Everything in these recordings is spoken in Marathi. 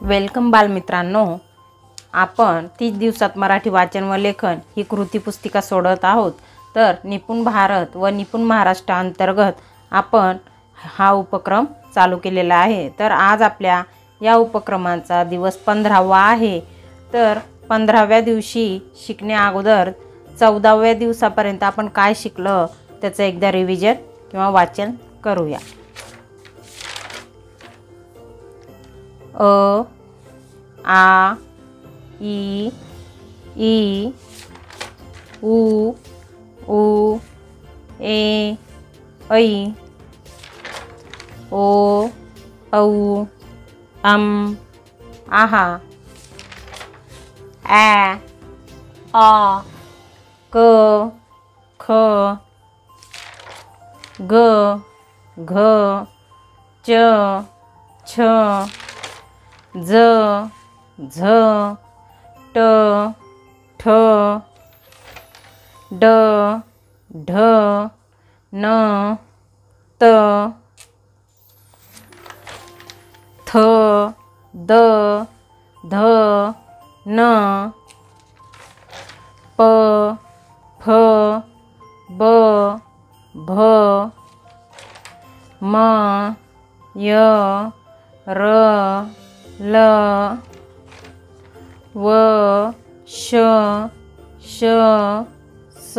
वेलकम बालमित्रांनो, आपण 30 दिवसात मराठी वाचन व लेखन ही कृती पुस्तिका सोडत आहोत। तर निपुण भारत व निपुण महाराष्ट्र अंतर्गत आपण हा उपक्रम चालू केलेला आहे। तर आज आपल्या या उपक्रमाचा दिवस 15वा आहे। तर 15व्या दिवशी शिकण्या अगोदर 14व्या दिवसापर्यंत आपण काय शिकलो त्याचं एकदा रिव्हिजन किंवा वाचन करूया। अ आ ई ई उ ऊ ए ऐ ओ औ आहा ॲ आ क ख ग घ च छ ज झ ट ठ ड ढ न त थ द ध न प फ ब भ म य र ल व श श स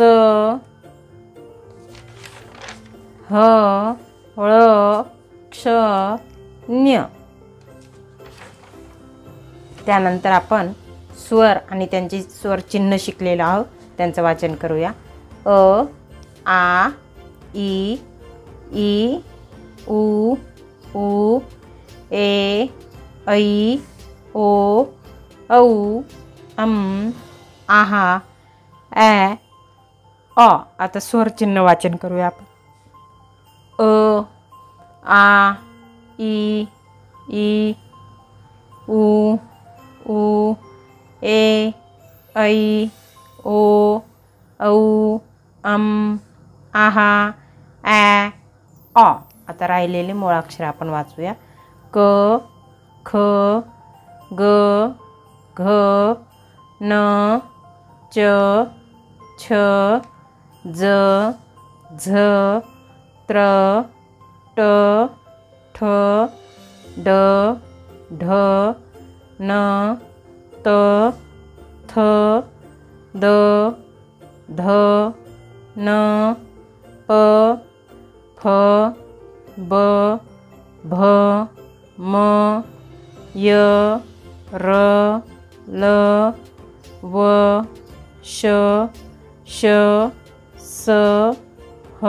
ह ळ क्ष ञ। त्यानंतर आपण स्वर आणि त्यांचे स्वर चिन्ह शिकलेलो आहोत, त्यांचं वाचन करूया। अ आ ई ई उ ऊ ए ऐ ओ औ आहा ॲ अ। आता स्वर चिन्ह वाचन करूया आपण। अ आ ई ई उ ऊ ए ऐ ओ औ आहा ॲ अ। आता राहिलेले मूळाक्षर आपण वाचूया। क ख ग घ न च छ ज झ त्र ट ठ ड ढ न त थ द ध न प फ ब भ म य र ल व श श स ह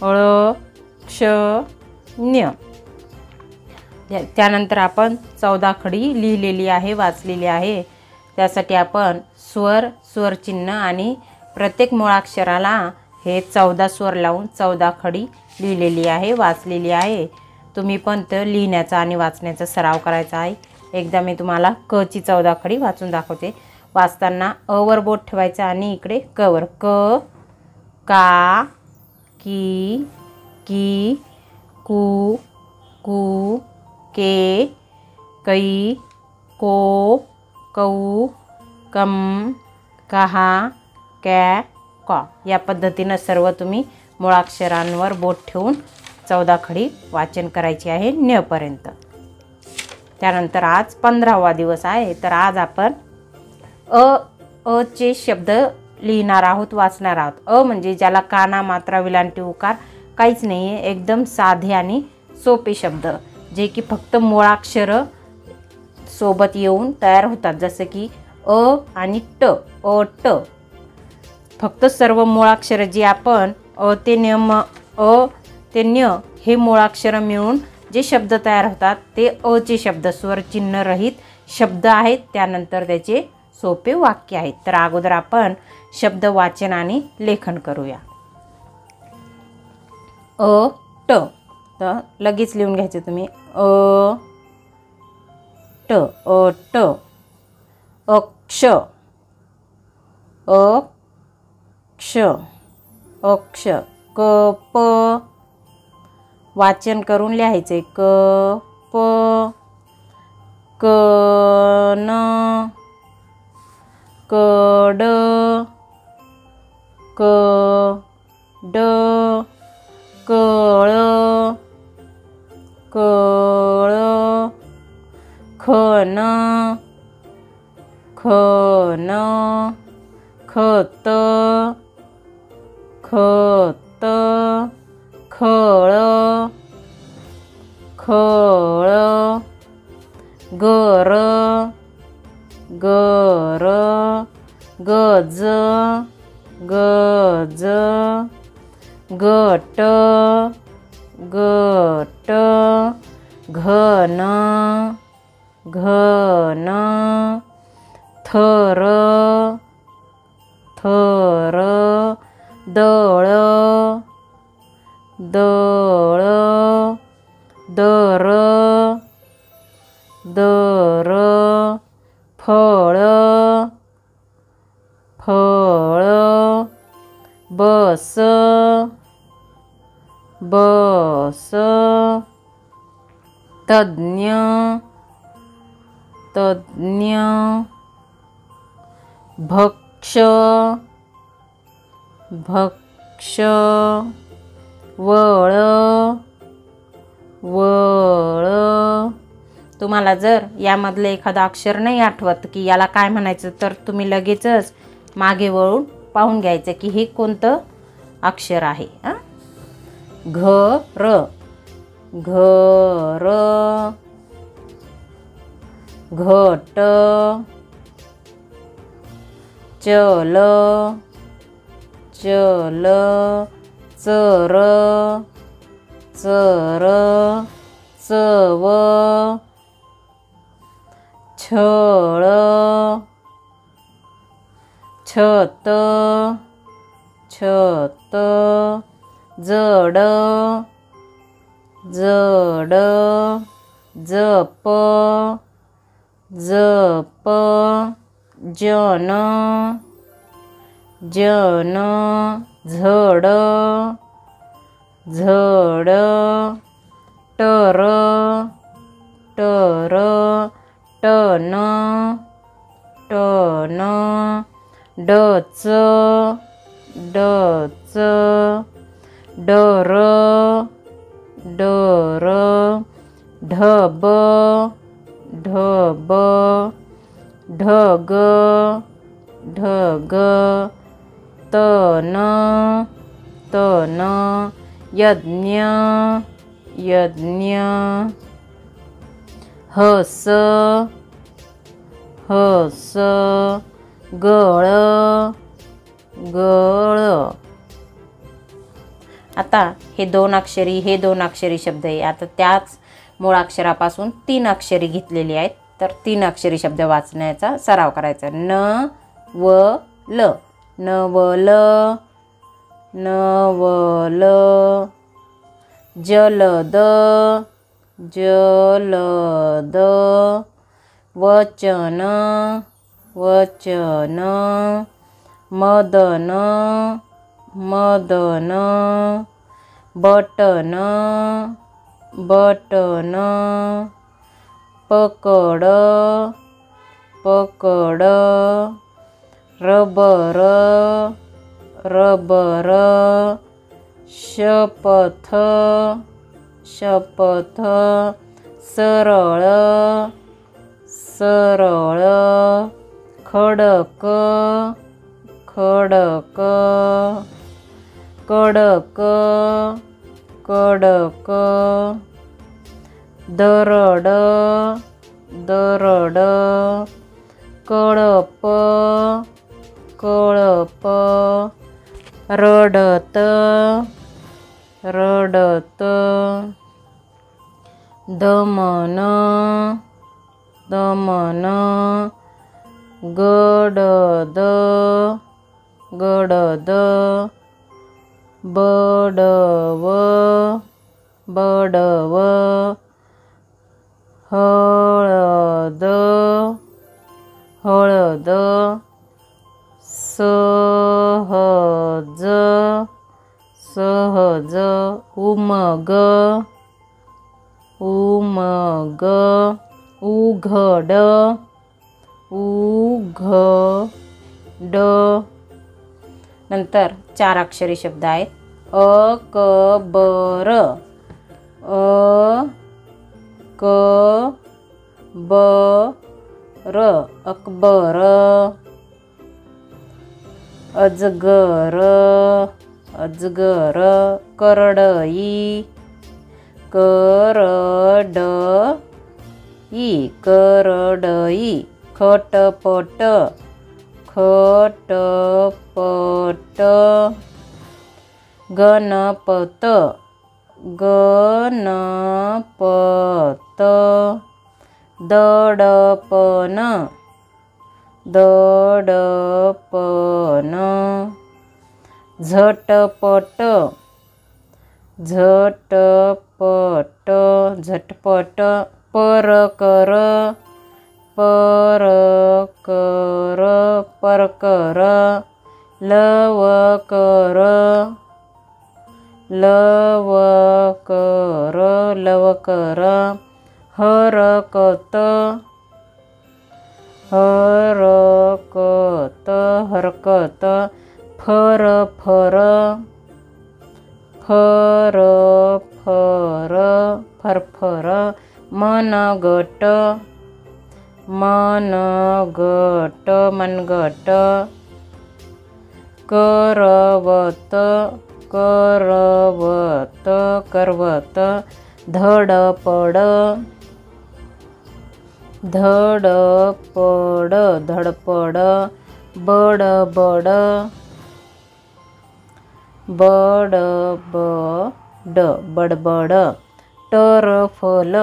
ळ क्ष ञ। त्यानंतर आपण 14 खडी लिहिलेली आहे, वाचलेली आहे। त्यासाठी आपण स्वर चिन्ह आणि प्रत्येक मुळाक्षराला हे 14 स्वर लावून 14 खडी लिहिलेली आहे, वाचलेली आहे। तुम्ही पण ते लिहिण्याचा आणि वाचण्याचा सराव करायचा आहे। एकदा मी तुम्हाला क ची 14 खडी वाचून दाखवते। वाचताना अ वर बोट ठेवायचं आणि इकडे क वर। क का की की कू कू के कै को कौ कम कहा कॅ कॉ। या पद्धतीनं सर्व तुम्ही मुळाक्षरांवर बोट ठेवून 14 खडी वाचन करायची आहे न्य पर्यंत। त्यानंतर आज 15वा दिवस आहे। तर आज आपण अ चे शब्द लिहिणार आहोत, वाचणार आहोत। अ म्हणजे ज्याला काना मात्रा विलांटी उकार काहीच नाही आहे, एकदम साधे आणि सोपे शब्द जे की फक्त मुळाक्षर सोबत येऊन तयार होतात। जसं की अ आणि ट, अ ट। फक्त सर्व मुळाक्षर जे आपण अ ते न्य हे मुळाक्षर मिळून जे शब्द तयार होतात ते अ चे शब्द स्वर चिन्ह रहित शब्द आहेत। त्यानंतर त्याचे सोपे वाक्य आहेत। तर अगोदर आपण शब्द वाचन आणि लेखन करूया। अ ट, तर लगेच लिहून घ्यायचं तुम्ही। अ ट, अ ट। अक्ष, अक्ष, अक्ष। क प, वाचन करून लिहायचे। क प कण कड कड कळ कळ खन खन खत खत खळ खळ गर गर गज गज गट गट घन घन थर थर दळ दळ दर दर फळ फळ बस बस तज्ञ तज्ञ भक्ष भक्ष वळ वळ तुम्हाला जर यामधलं एखादं अक्षर नाही आठवत की याला काय म्हणायचं तर तुम्ही लगेचच मागे वळून पाहून घ्यायचं की हे कोणतं अक्षर आहे. घर घर घट चल चल चर चर चव छळ छत छत जड जड जप जप जन जन झड झड टर टर टन टन डच डच डर डर ढब ढब ढग ढग तन तन यज्ञ यज्ञ हस हस गळ गळ. आता हे दोन अक्षरी शब्द आहे. आता त्याच मूळाक्षरापासून 3 अक्षरी घेतलेली आहेत. तर 3 अक्षरी शब्द वाचण्याचा सराव करायचा. न व ल नवल नवल जलद जलद वचन वचन मदन मदन बटन बटन पकड पकड रबर रबर शपथ शपथ सरळ सरळ खडक खडक कडक कडक दरड दरड कळप कळप रडत रडत दमन दमन गडद गडद बडव बडव हळद हळद सहज सहज उमग उमग उघड उघड. नंतर 4 अक्षरी शब्द आहेत. अकबर अकबर अकबर. अजगर अजगर. करडई करडई करडई. खटपट खटपट. गणपत गणपत. दडपण दडपण. झटपट झटपट झटपट. परकर परकर परकर. लवकर लवकर लवकर. हरकत हरकत हरकत. फरफर फरफर फरफर. मनगट मनगट मनगट. करवत करवत करवत. धडपड धडपड धडपड. बडबड बडबड बडबड. टरफल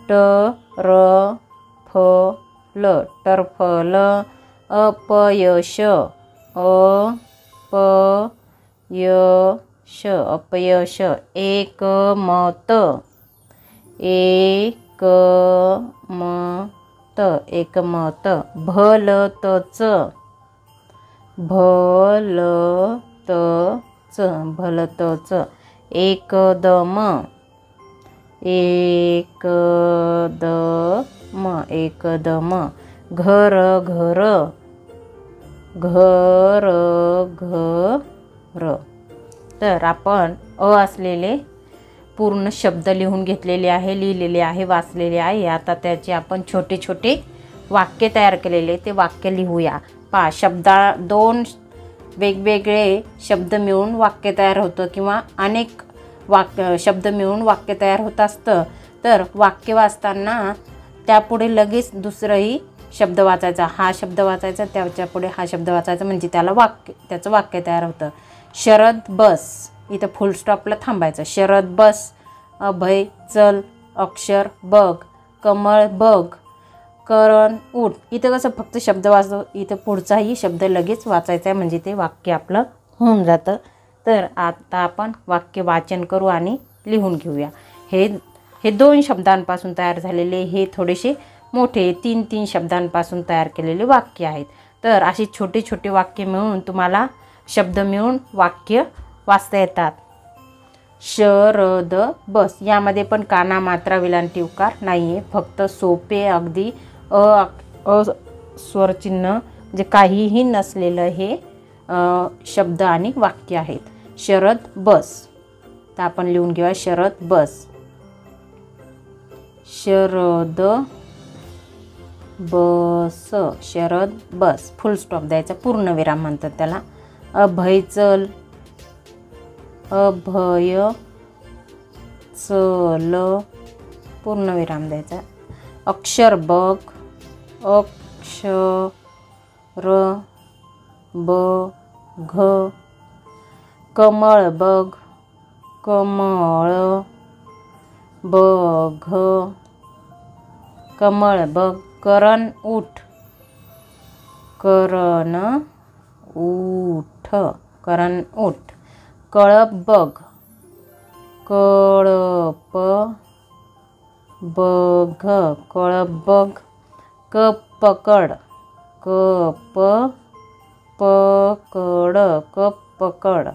टरफल टरफल. अपयश अपयश अपयश. एकमत एकमत एकमत. भलतच भलतच भलतच. एकदम एकदम एकदम. घर घर घर घर. तर आपण असलेले पूर्ण शब्द लिहून घेतलेले आहे, लिहिलेले आहे, वाचलेले आहे. आता त्याचे आपण छोटे छोटे वाक्य तयार केलेले, ते वाक्य लिहूया. पहा, दोन वेगवेगळे शब्द मिळून वाक्य तयार होतं किंवा अनेक शब्द मिळून वाक्य तयार होत असतं. तर वाक्य वाचताना त्यापुढे लगेच दुसरंही शब्द वाचायचा, हा शब्द वाचायचा, त्याच्या पुढे हा शब्द वाचायचा, म्हणजे त्याचं वाक्य तयार होतं. शरद बस, इथं फुल स्टॉपला थांबायचं. शरद बस. अभय चल. अक्षर बघ. कमळ बघ. करण उठ. इथं कसं फक्त शब्द वाचतो, इथं पुढचाही शब्द लगेच वाचायचा आहे, म्हणजे ते वाक्य आपलं होऊन जातं. तर आता आपण वाक्य वाचन करू आणि लिहून घेऊया. हे 2 शब्दांपासून तयार झालेले, हे थोडेसे मोठे 3-3 शब्दांपासून तयार केलेले वाक्य आहेत. तर अशी छोटे छोटे वाक्य मिळून तुम्हाला शब्द मिळून वाक्य वाचता येतात. शरद बस. यामध्ये पण काना मात्रा विलांटी उकार नाही आहे, फक्त सोपे अगदी स्वरचिन्ह म्हणजे काहीही नसलेलं हे शब्द आणि वाक्य आहेत. शरद बस. तर आपण लिहून घेऊया. शरद बस. शरद बस. शरद बस. फुल स्टॉप द्यायचा, पूर्णविराम म्हणतात त्याला. अभय चल. अभय चल. पूर्णविराम द्यायचा. अक्षर बघ. अक्षर बघ. कमळ बघ. कमळ बघ. कमळ बघ. करण उठ. करण उठ. करण उठ. कळप बघ. कळप बघ. कळप बघ. कप पकड. कप पकड. कप पकड.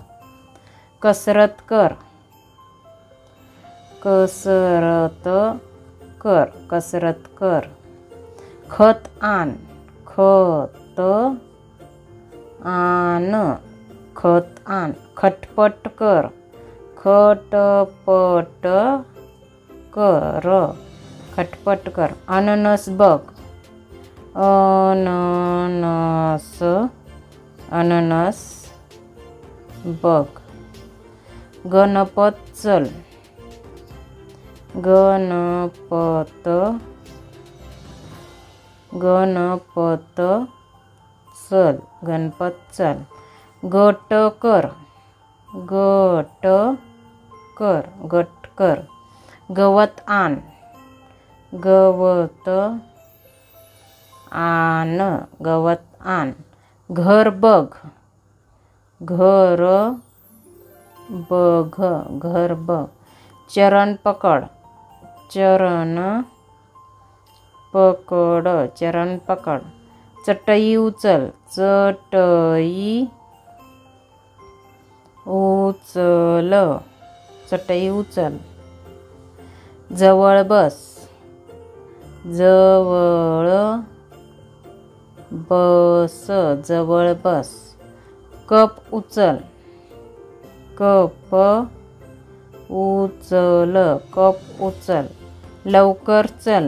कसरत कर. कसरत कर, कसरत कर. खत आण, खत आण, खत आण. खटपट कर, खटपट कर, खटपट कर. अननस बघ, अननस, अननस बघ. गणपत चल, गणपत, गणपत चल, गणपत चल. गट कर, गट कर, गट कर. गवत आण, गवत आण, गवत आण. घर बघ, घर बघ, घर बघ. चरण पकड, चरण पकड, चरण पकड. चटई उचल, चटई उचल, चटई उचल. जवळ बस, जवळ बस, जवळ बस. कप उचल, कप उचल, कप उचल. लवकर चल,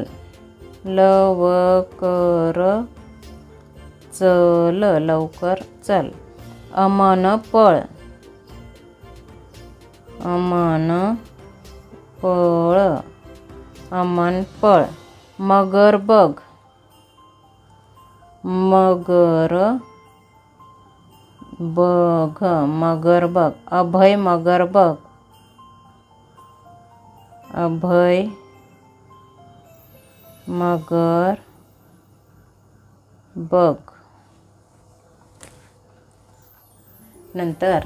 लवकर चल, लवकर चल. अमन पळ, अमन पळ, अमन पळ. मगर बघ, मगर बघ, मगर बघ. अभय मगर बघ, अभय मगर बघ. नंतर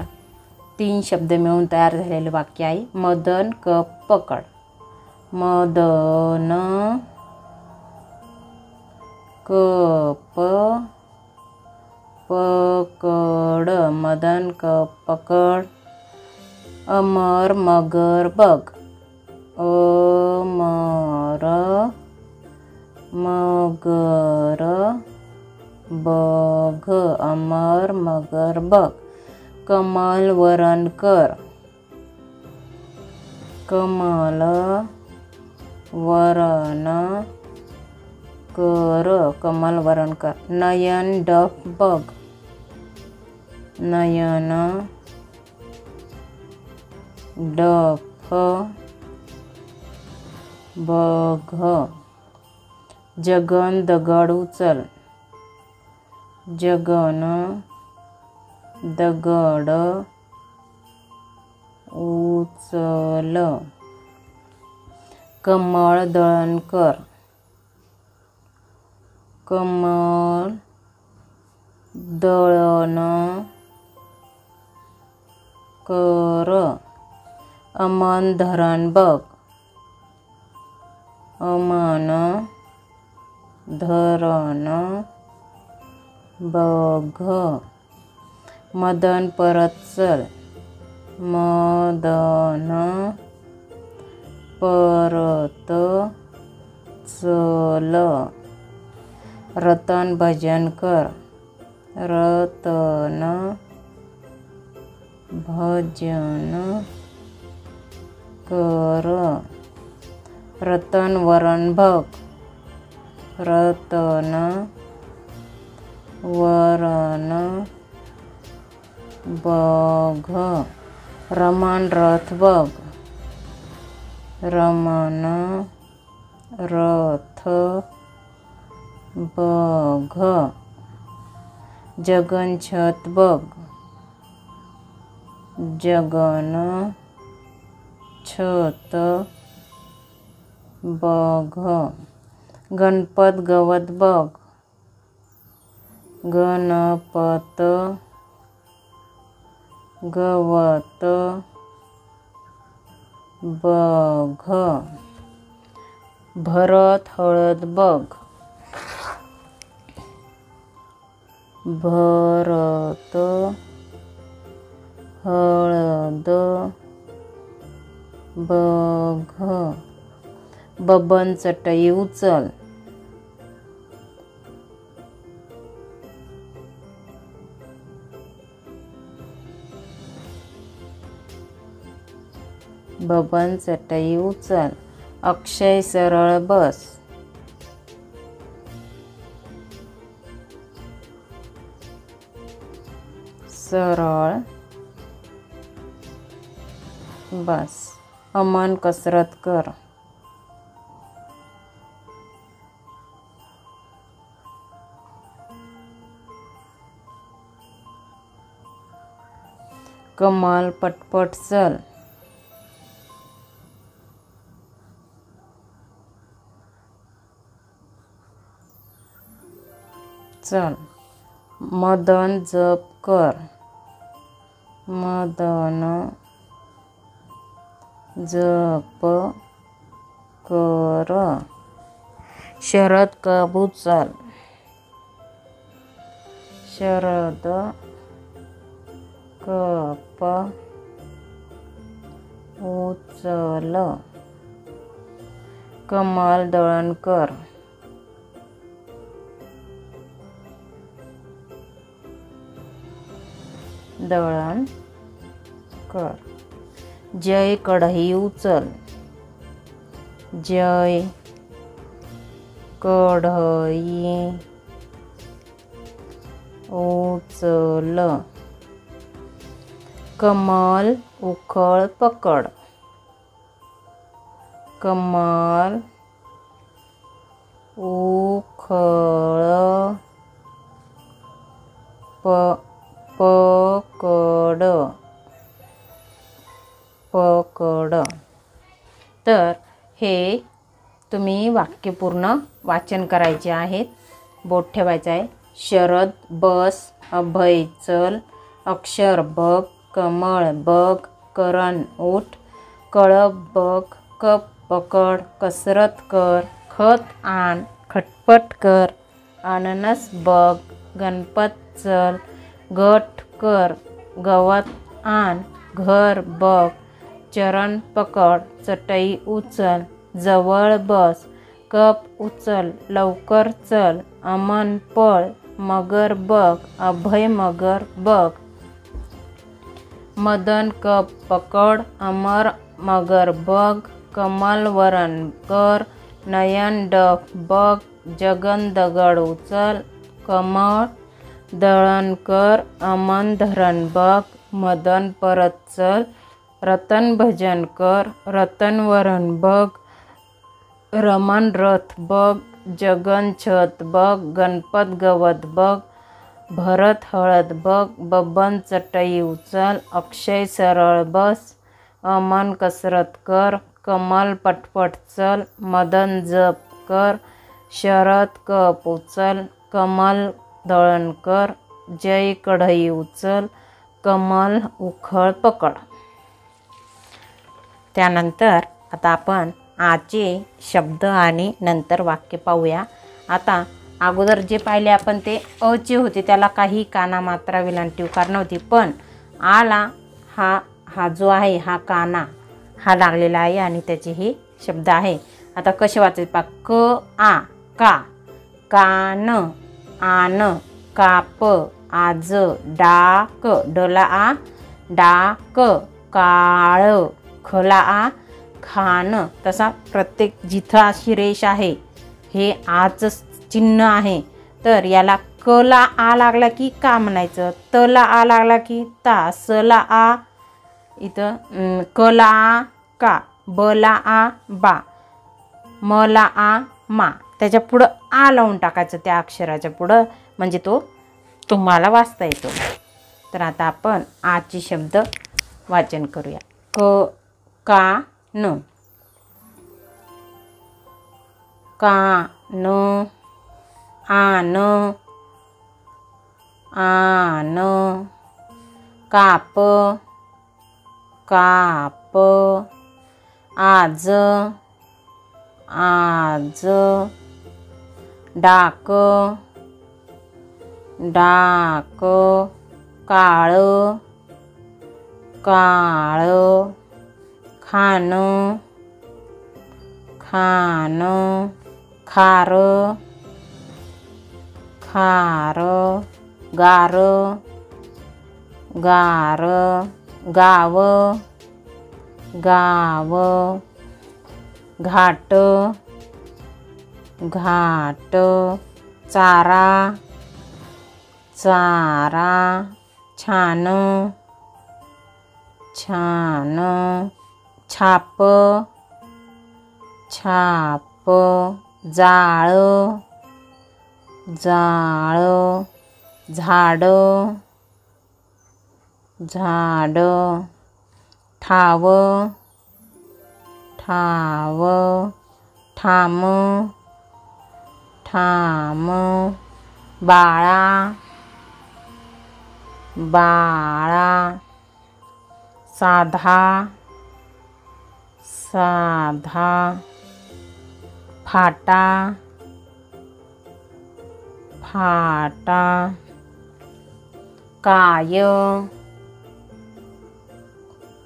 3 शब्द मिळून तयार झालेले वाक्य आहे. मदन कप पकड, मदन कप पकड, मदन कप पकड. अमर मगर बघ, अमर मगर बघ, अमर मगर बघ. कमल वरण कर, कमल वरण कर, कमल वरण कर. नयन डफ बघ, नयन डफ बघ. जगन दगड उचल, जगन दगड उचल. कमळ दळण कर, कमळ दळण कर. अमन धरण बघ, अमन धरण बघ. मदन परत चल, मदन परत चल. रतन भजन कर, रतन भजन कर. रतन वरण बघ, रतन वरण बघ. रमण रथ बघ, रमण रथ बघ. जगन छत बघ, जगन छत बघ. गणपत गवत बघ, गणपत गवत बघ. भरत हळद बघ, भरत हळद बघ. बबन चटई उचल, बबन चटई उचल. अक्षय सरळ बस, सरळ बस. अमन कसरत कर, कमल पटपट चल, चल. मदन जप कर, मदन जप कर. शरद कप उचल, शरद कप उचल. कमल दळण कर, दळण कर. जय कढई उचल, जय कढई उचल. कमल उखळ पकड, कमल उखळ पकड, पकड. तर हे तुम्ही वाक्य पूर्ण वाचन करायचे आहेत. बोट ठेवायचं आहे. शरद बस, अभय चल, अक्षर बघ, कमळ बघ, करण उठ, कळप बघ, कप पकड, कसरत कर, खत आण, खटपट कर, अननस बघ, गणपत चल, गट कर, गवत आण, घर बघ, चरण पकड, चटई उचल, जवळ बस, कप उचल, लवकर चल, अमन पळ, मगर बघ, अभय मगर बघ, मदन कप पकड, अमर मगर बघ, कमल वरण कर, नयन डफ बघ, जगन दगड उचल, कमळ दळण कर, अमन धरण बघ, मदन परत चल, रतन भजन कर, रतन वरण बघ, रमन रथ बघ, जगन छत बघ, गणपत गवत बघ, भरत हळद बघ, बबन चटई उचल, अक्षय सरळ बस, अमन कसरत कर, कमल पटपट चल, मदन जप कर, शरद कप उचल, कमल दळण कर, जय कढई उचल, कमल उखळ पकड. त्यानंतर आता आपण आचे शब्द आणि नंतर वाक्य पाहूया. आता अगोदर जे पाहिले आपण ते अचे होते, त्याला काही काना मात्रा वेलांटी उकार नव्हती, पण आला हा जो आहे हा काना हा लागलेला आहे आणि त्याचे हे शब्द आहे. आता कसे वाचायचे पहा. क आ का, कान, आन, काप, आज, डाक, डला आ डाक, काळ, खला आ खान. तसा प्रत्येक जिथं अशी रेष आहे हे आच चिन्ह आहे. तर याला कला आ लागला की का म्हणायचं, तला आ लागला की ता, सला आ इथं कला आ का, बला आ बा, मला आ मा. त्याच्या पुढं आ लावून टाकायचं त्या अक्षराच्या पुढं, म्हणजे तो तुम्हाला वाचता येतो. तर आता आपण आचे शब्द वाचन करूया. क का न, कान, आन, आन, काप, काप, आज, आज, डाक, डाक, काळ, काळ, खान, खान खार खार गार गार गाव गाव घाट घाट चारा चारा छान छान छाप छाप जाळ जाळ झाड झाड ठाव ठाव ठाम ठाम बाळा बाळा साधा साधा फाटा फाटा काय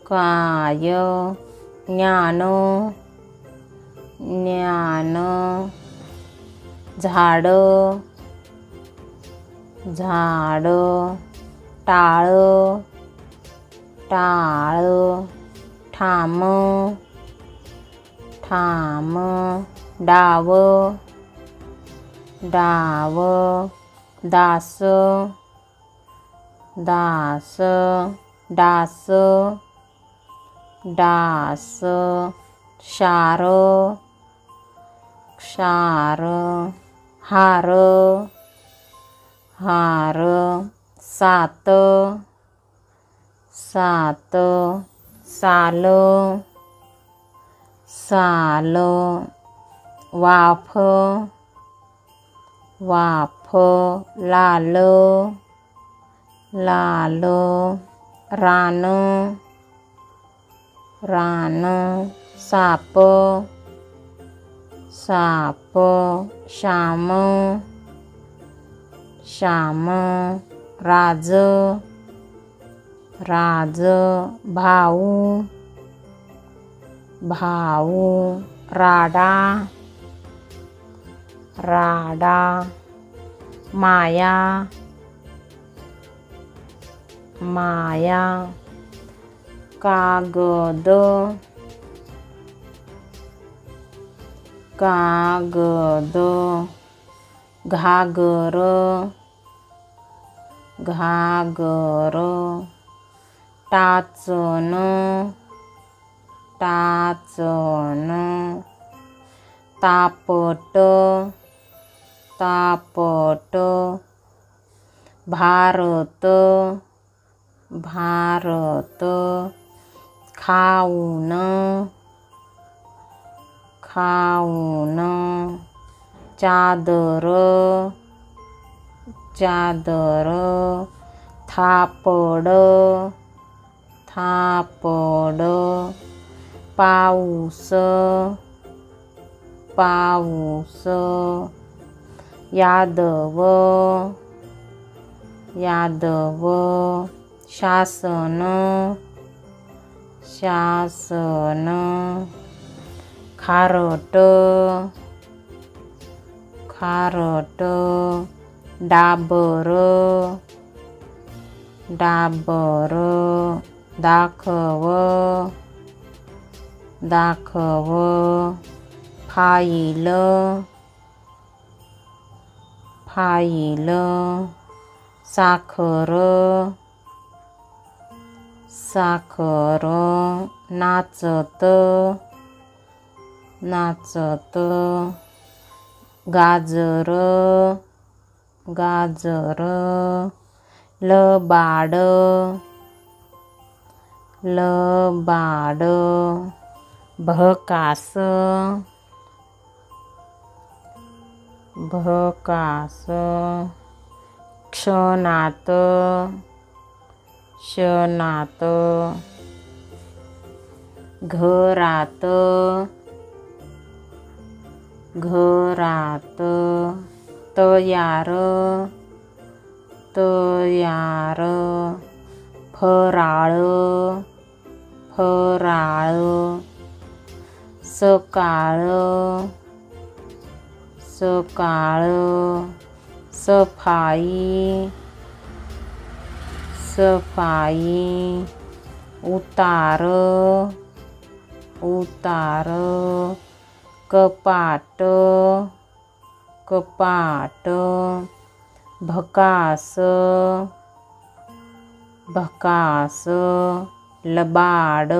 काय ज्ञान ज्ञान झाड झाड टाळ टाळ ठाम ठाम डाव डाव दास दास डास डास क्षार क्षार हार हार सात सात साल साल वाफ वाफ लाल लाल रान रान साप साप श्याम श्याम राज राज भाऊ भाऊ राडा राडा माया माया कागद कागद घागर घागर टाचन टाचन तापट तापट भारत भारत खाऊन खाऊन चादर चादर थापड थापड पाऊस पाऊस यादव यादव शासन शासन खारट खारट डाबर डाबर दाखव दाखव फाईल फाईल साखर साखर नाचत नाचत गाजर गाजर लबाड लबाड भकास भकास क्षणात क्षणात घरात घरात तयार तयार फराळ फराळ सकाळ सकाळ सफाई सफाई उतार उतार कपाट कपाट भकास भकास लबाड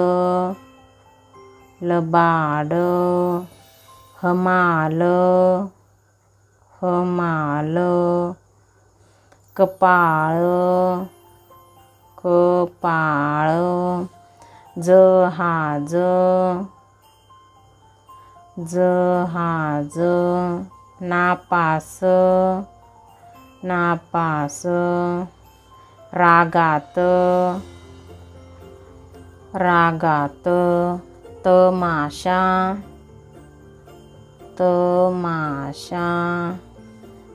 लबाड हमाल हमाल कपाळ कपाळ जहाज जहाज नापास नापास रागात रागात तमाशा तमाशा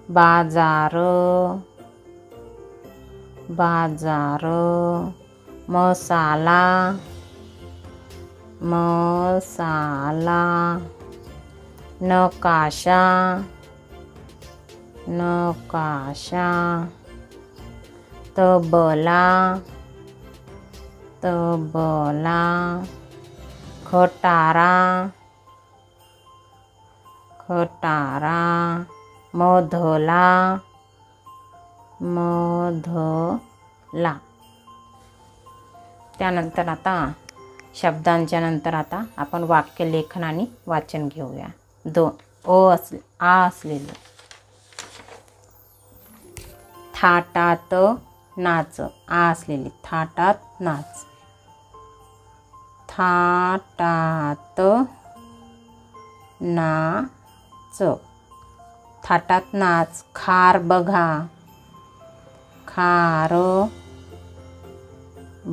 बाजार बाजार मसाला मसाला नकाशा नकाशा तबला तबला खटारा खटारा मधला मधला. त्यानंतर आता शब्दांच्या नंतर आता आपण वाक्य लेखन आणि वाचन घेऊया. आ असलेले थाटात नाच आ असलेली थाटात नाच थाटात नाच थाटात नाच खार बघा खार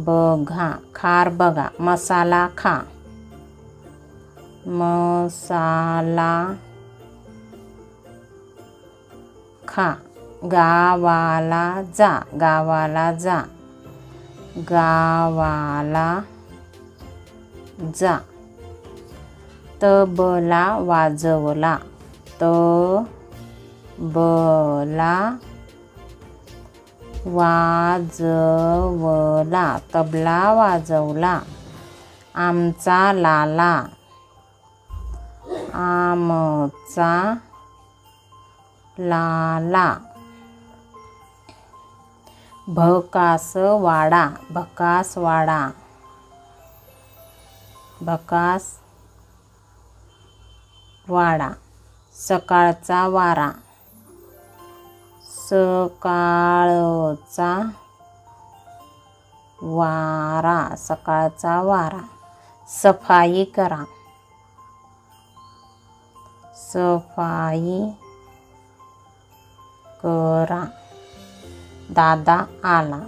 बघा खार बघा मसाला खा मसाला खा गावाला जा गावाला जा गावाला जा तबला वाजवला तबला वाजवला तबला वाजवला आमचा लाला आमचा लाला भकासवाडा भकासवाडा भकासवाडा सकाळचा वारा सकाळचा वारा सकाळचा वारा सफाई करा सफाई करा दादा आला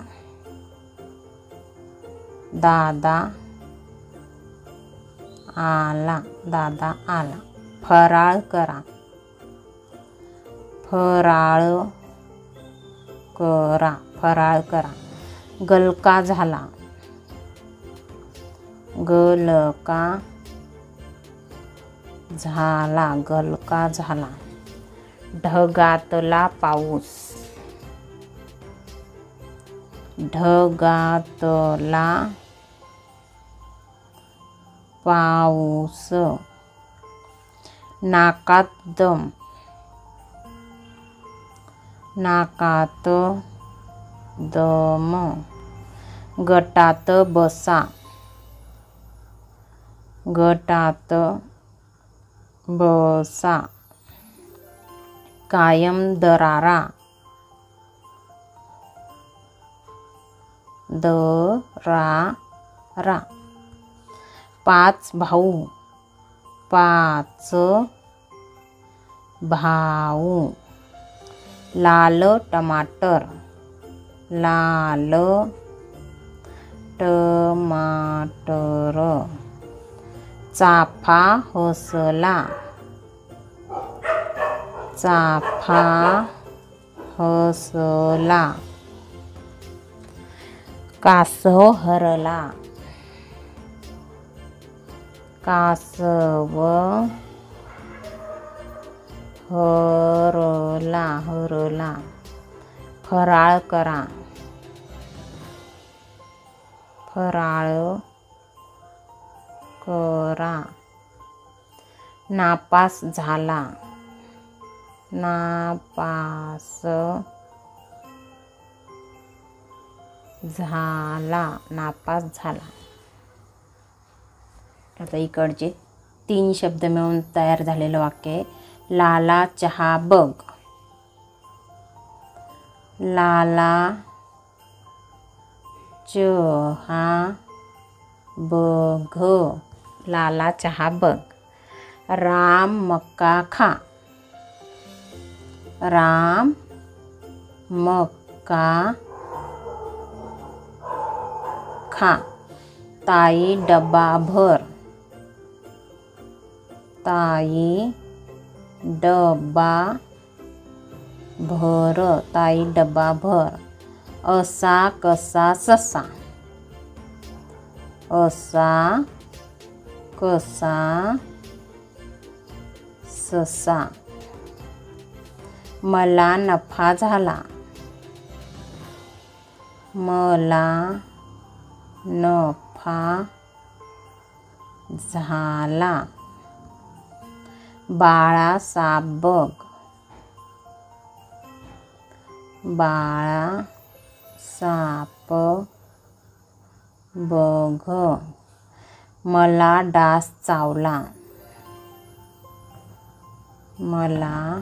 दादा आला दादा आला फराळ करा फराळ करा फराळ करा गलका झाला गलका झाला गलका झाला ढगातला पाऊस ढगातला पाऊस नाकात दम नाकात दम गटात बसा गटात बसा कायम दरारा दरारा पाच भाऊ पाच भाऊ लाल टमाटर लाल टमाटर चाफा हसला चाफा हसला कासव हरला कासव हरला हरला. फराळ करा फराळ करा. नापास झाला नापास झाला नापास झाला. आता इकडचे 3 शब्द मिळून तयार झालेलं वाक्य आहे. लाला चहा बघ. लाला चहा बघ. लाला चहा बघ. राम मक्का खा. राम मक्का खा. ताई डबा भर. ताई डबा भर. ताई डबा भर. असा कसा ससा. असा कसा ससा. मला नफा झाला. मला नफा झाला. बाळा साप बघ. बाळा साप बघ. मला डास चावला. मला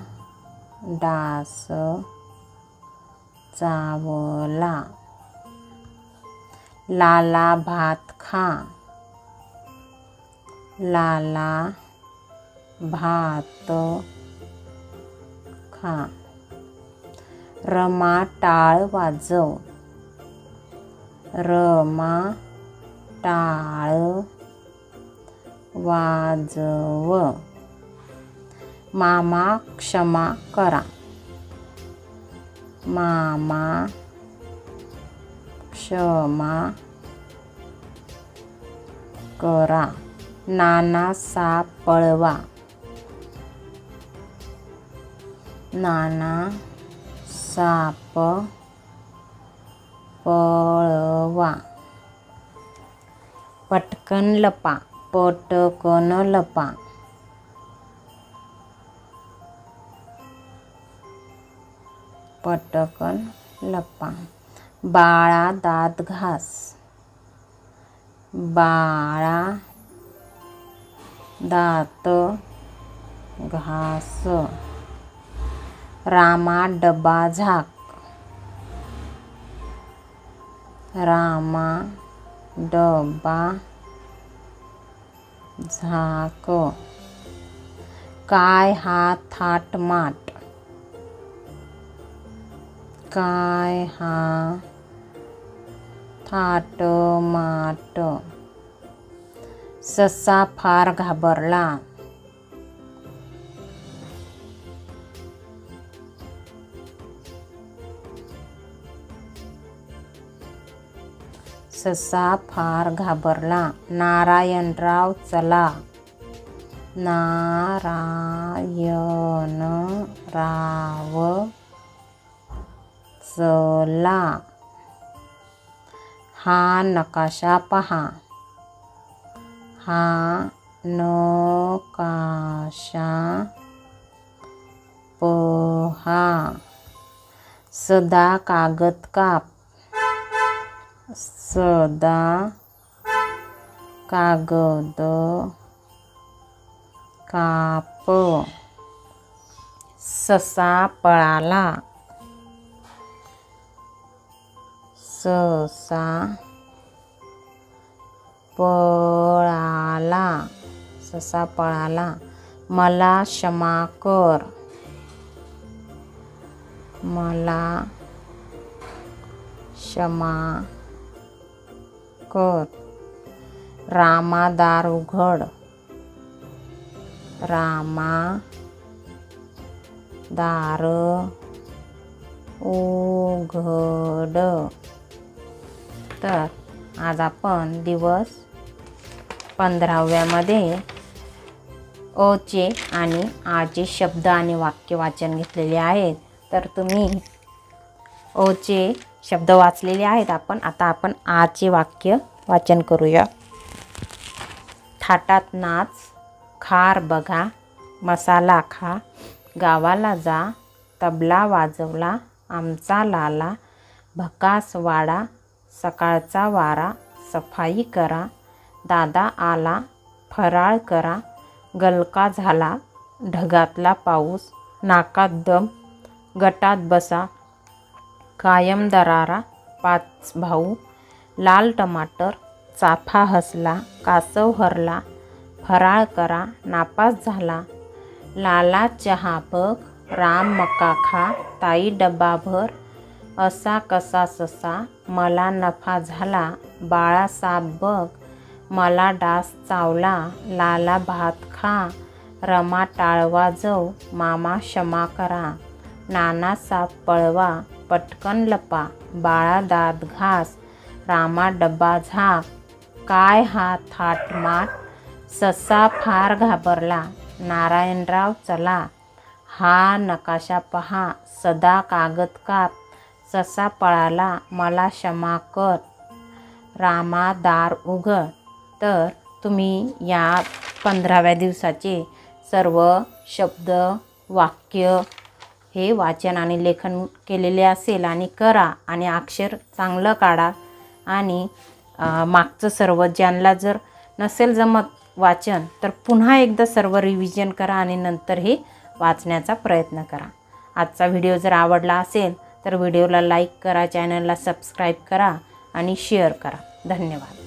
डास चावला. लाला भात खा. लाला भात खा. रमा टाळ वाजव. रमा टाळ वाजव. मामा क्षमा करा. मामा क्षमा करा. नाना साप पळवा. नाना साप पळवा. पटकन लपा. पटकन लपा. पटकन लपा. बाळा दात घास. बाळा दात घास. रामा डबा झाक. रामा डबा झाक. काय हा थाटमाट. काय हा थाटमाट. ससा फार घाबरला. ससा फार घाबरला. नारायणराव चला. नारायणराव चला. हा नकाशा पहा. हा नकाशा पहा. सदा कागद काप. सदा कागद काप. ससा पळाला. ससा पळाला. ससा पळाला. मला क्षमा कर. मला क्षमा कर. रामा दार उघड. रामा दार उघड. तर आज आपण दिवस 15व्यामध्ये अचे आणि आचे शब्द आणि वाक्य वाचन घेतलेले आहेत। तर तुम्ही अचे शब्द वाचलेले आहेत आता आपण आचे वाक्य वाचन करूया। थाटात नाच, खार बघा, मसाला खा, गावाला जा, तबला वाजवला आमचा लाला, भकास वाडा, सकाळचा वारा, सफाई करा, दादा आला, फराळ करा, गलका झाला, ढगातला पाऊस, नाकात दम, गटात बसा, कायम दरारा, 5 भाऊ, लाल टमाटर, चाफा हसला, कासव हरला, फराळ करा, नापास झाला, लाला चहा बघ, राम मका खा, ताई डब्बा भर, असा कसा ससा, मला नफा झाला, बाळा साप बघ, मला डास चावला, लाला भात खा, रमा टाळ वाजव, मामा क्षमा करा, नाना साप पळवा, पटकन लपा, बाळा दात घास, रामा डब्बा झाक, काय हा थाटमाट, ससा फार घाबरला, नारायणराव चला, हा नकाशा पहा, सदा कागद काप, ससा पळाला, मला क्षमा कर, रामा दार उघड। तर तुम्ही या 15व्या दिवसाचे सर्व शब्द वाक्य हे वाचन आणि लेखन केलेले असेल आणि करा आणि अक्षर चांगलं काढा आणि मागचं सर्व ज्यांना जर नसेल जमत वाचन तर पुन्हा एकदा सर्व रिव्हिजन करा आणि नंतर हे वाचण्याचा प्रयत्न करा। आजचा व्हिडिओ जर आवडला असेल तर व्हिडिओला लाईक करा, चॅनलला सबस्क्राईब करा आणि शेअर करा। धन्यवाद।